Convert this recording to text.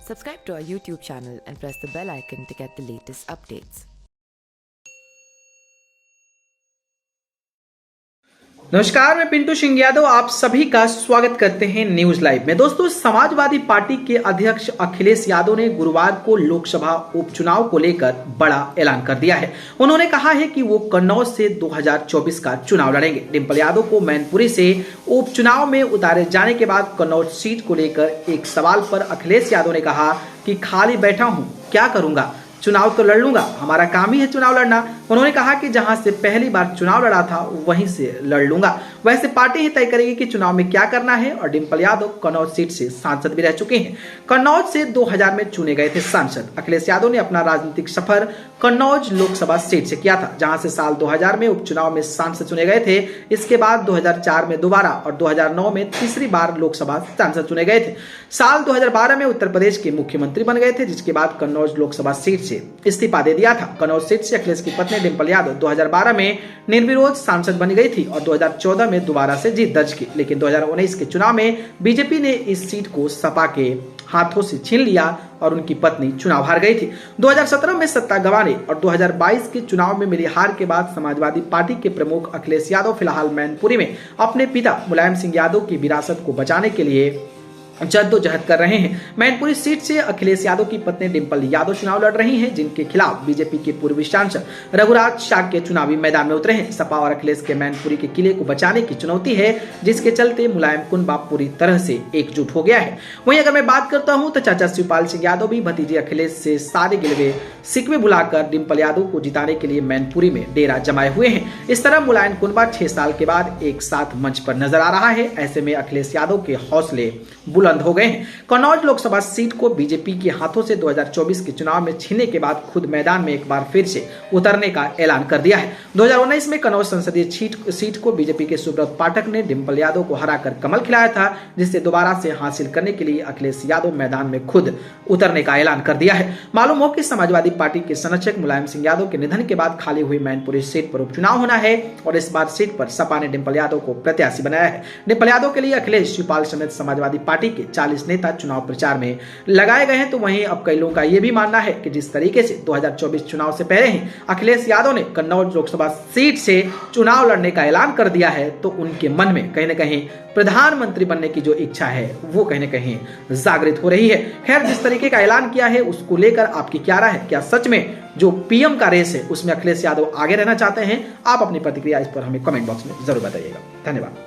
Subscribe to our YouTube channel and press the bell icon to get the latest updates. नमस्कार, मैं पिंटू सिंह यादव आप सभी का स्वागत करते हैं न्यूज लाइव में। दोस्तों, समाजवादी पार्टी के अध्यक्ष अखिलेश यादव ने गुरुवार को लोकसभा उपचुनाव को लेकर बड़ा ऐलान कर दिया है। उन्होंने कहा है कि वो कन्नौज से 2024 का चुनाव लड़ेंगे। डिंपल यादव को मैनपुरी से उपचुनाव में उतारे जाने के बाद कन्नौज सीट को लेकर एक सवाल पर अखिलेश यादव ने कहा कि खाली बैठा हूं, क्या करूंगा, चुनाव तो लड़ लूंगा, हमारा काम ही है चुनाव लड़ना। उन्होंने कहा कि जहां से पहली बार चुनाव लड़ा था वहीं से लड़ लूंगा। वैसे पार्टी ही तय करेगी कि चुनाव में क्या करना है। और डिंपल यादव कन्नौज सीट से सांसद भी रह चुके हैं। कन्नौज से 2000 में चुने गए थे सांसद। अखिलेश यादव ने अपना राजनीतिक सफर कन्नौज लोकसभा सीट से किया था, जहां से साल 2000 में उपचुनाव में सांसद चुने गए थे। इसके बाद 2004 में दोबारा और 2009 में तीसरी बार लोकसभा सांसद चुने गए थे। साल 2012 में उत्तर प्रदेश के मुख्यमंत्री बन गए थे, जिसके बाद कन्नौज लोकसभा सीट से इस्तीफा दे दिया था। कन्नौज सीट से अखिलेश की पत्नी डिंपल यादव 2012 में निर्विरोध सांसद बन गई थी और 2014 में दोबारा से जीत दर्ज की। लेकिन 2019 के चुनाव में बीजेपी ने इस सीट को सपा के हाथों से छीन लिया और उनकी पत्नी चुनाव हार गई थी। 2017 में सत्ता गंवाने और 2022 के चुनाव में मिली हार के बाद समाजवादी पार्टी के प्रमुख अखिलेश यादव फिलहाल मैनपुरी में अपने पिता मुलायम सिंह यादव की विरासत को बचाने के लिए जद्दोजहद कर रहे हैं। मैनपुरी सीट से अखिलेश यादव की पत्नी डिंपल यादव चुनाव लड़ रही हैं, जिनके खिलाफ बीजेपी के पूर्व सांसद रघुराज शाक्य चुनावी मैदान में उतरे हैं। सपा और अखिलेश के मैनपुरी के किले को बचाने की चुनौती है, जिसके चलते मुलायम कुनबा पूरी तरह से एकजुट हो गया है। वहीं अगर मैं बात करता हूं तो चाचा शिवपाल सिंह यादव भी भतीजे अखिलेश से सारे गिलवे सिकवे बुलाकर डिंपल यादव को जिताने के लिए मैनपुरी में डेरा जमाए हुए हैं। इस तरह मुलायम कुनबा 6 साल के बाद एक साथ मंच पर नजर आ रहा है। ऐसे में अखिलेश यादव के हौसले बुलंद हो गए हैं। कन्नौज लोकसभा सीट को बीजेपी के हाथों से 2024 के चुनाव में छीनने के बाद खुद मैदान में एक बार फिर से उतरने का ऐलान कर दिया है। 2019 में कन्नौज संसदीय सीट को बीजेपी के सुब्रत पाठक ने डिंपल यादव को हराकर कमल खिलाया था, जिससे दोबारा से हासिल करने के लिए अखिलेश यादव मैदान में खुद उतरने का ऐलान कर दिया है। मालूम हो कि समाजवादी पार्टी के संरक्षक मुलायम सिंह यादव के निधन के बाद खाली हुई मैनपुरी सीट पर उपचुनाव होना है और इस बार सीट पर सपा ने डिंपल यादव को प्रत्याशी बनाया है। डिंपल यादव के लिए अखिलेश, शिवपाल समेत समाजवादी पार्टी के 40 नेता चुनाव प्रचार में लगाए गए हैं। तो वहीं अब कई लोगों का यह भी मानना है कि जिस तरीके से 2024 चुनाव से पहले ही अखिलेश यादव ने कन्नौज लोकसभा सीट से चुनाव लड़ने का ऐलान कर दिया है, तो उनके मन में कहीं न कहीं प्रधानमंत्री बनने की जो इच्छा है वो कहीं न कहीं जागृत हो रही है। खैर, जिस तरीके का ऐलान किया है उसको लेकर आपकी क्या राय है? क्या सच में जो पीएम का रेस है उसमें अखिलेश यादव आगे रहना चाहते हैं? आप अपनी प्रतिक्रिया इस पर हमें कमेंट बॉक्स में जरूर बताइएगा। धन्यवाद।